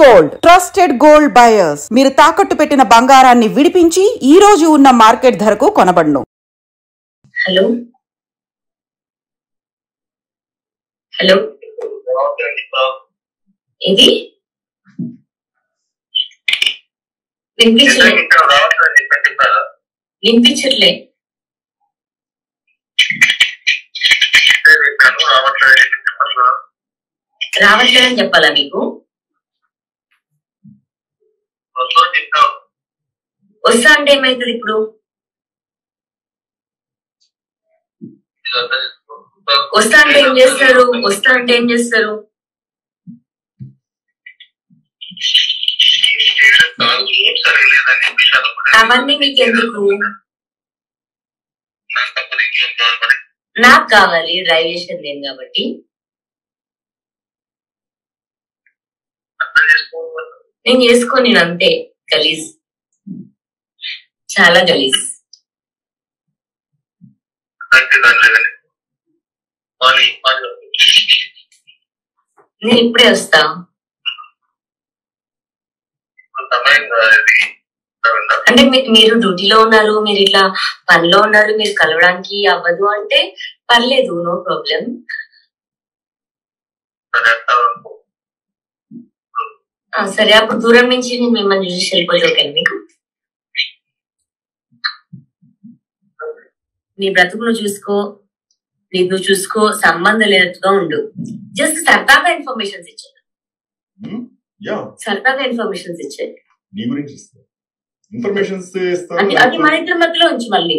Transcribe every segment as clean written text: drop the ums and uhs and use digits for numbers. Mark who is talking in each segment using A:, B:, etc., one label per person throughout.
A: Gold, trusted gold buyers. మీరు తాకట్టు పెట్టిన బంగారాన్ని విడిపించి ఈ రోజు ఉన్న మార్కెట్ ధరకు కొనబడును.
B: హలో హలో ఇది వినిపించట్లే. రావట్లేదని చెప్పాలా మీకు? వస్తా అంటే ఏమైతుంది ఇప్పుడు? వస్తా అంటే ఏం చేస్తారు? వస్తా అంటే ఏం చేస్తారు? అవన్నీ మీకు ఎందుకు? నాకు కావాలి, డ్రైవేషన్ లేదు కాబట్టి. నేను చేసుకోని అంతే. గలీజ్, చాలా గలీజ్. నేను ఇప్పుడే వస్తా. అంటే మీరు డ్యూటీలో ఉన్నారు, మీరు ఇట్లా పనిలో ఉన్నారు, మీరు కలవడానికి అవ్వదు అంటే పర్లేదు, నో ప్రాబ్లం. సరే, అప్పుడు దూరం నుంచి నేను మిమ్మల్ని చూసి వెళ్ళిపోతే ఓకే మీకు? నీ బ్రతుకును చూసుకో, నువ్వు చూసుకో, సంబంధం లేనట్టుగా ఉండు. జస్ట్ సరదాగా ఇన్ఫర్మేషన్స్ ఇచ్చాను, సరదాగా ఇన్ఫర్మేషన్స్ ఇచ్చాను. అది మన ఇద్దరి మధ్యలో ఉంచి మళ్ళీ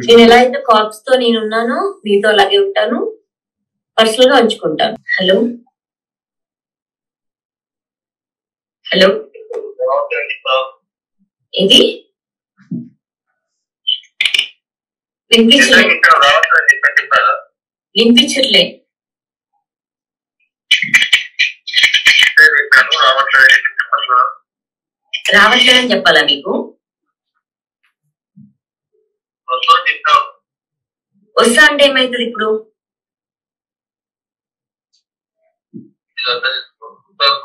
B: నేను ఎలా అయితే కార్ప్స్ తో నేను ఉన్నానో నీతో అలాగే ఉంటాను, పర్సనల్ గా ఉంచుకుంటాను. హలో హలో ఇది వినిపించట్లే. రావట్లేదని చెప్పాలా మీకు? వస్తా అంటే ఏమైతుంది ఇప్పుడు?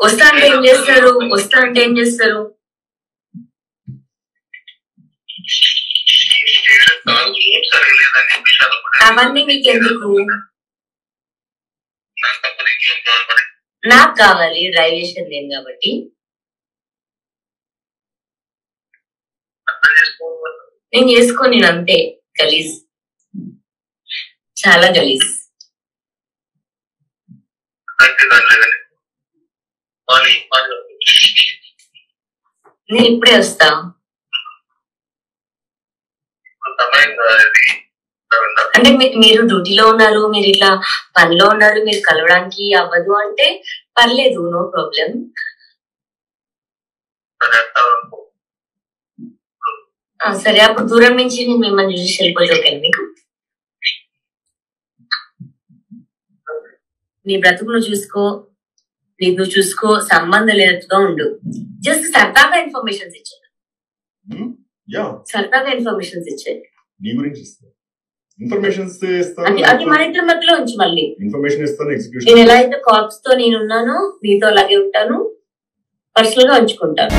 B: వస్తా అంటే ఏం చేస్తారు? వస్తా అంటే ఏం చేస్తారు? అవన్నీ మీకు ఎందుకు? నాకు కావాలి, డ్రైవేషన్ లేదు కాబట్టి. నేను చేసుకోని అంతే. గలీజ్, చాలా గలీజ్. నేను ఇప్పుడే వస్తా. అంటే మీరు డ్యూటీలో ఉన్నారు, మీరు ఇట్లా పనిలో ఉన్నారు, మీరు కలవడానికి అవ్వదు అంటే పర్లేదు, నో ప్రాబ్లం. సరే, అప్పుడు దూరం నుంచి నేను మిమ్మల్ని చూసి వెళ్ళిపోతే ఓకే మీకు? నీ బ్రతుకును చూసుకో, నువ్వు చూసుకో, సంబంధం లేనట్టుగా ఉండు. జస్ట్ సరదాగా ఇన్ఫర్మేషన్స్ ఇచ్చాను, సరదాగా ఇన్ఫర్మేషన్స్ ఇచ్చాను. అది మన ఇద్దరి మధ్యలో ఉంచి మళ్ళీ నేను ఎలా అయితే కార్ప్స్ తో నేను ఉన్నానో నీతో అలాగే ఉంటాను, పర్సనల్ గా ఉంచుకుంటాను.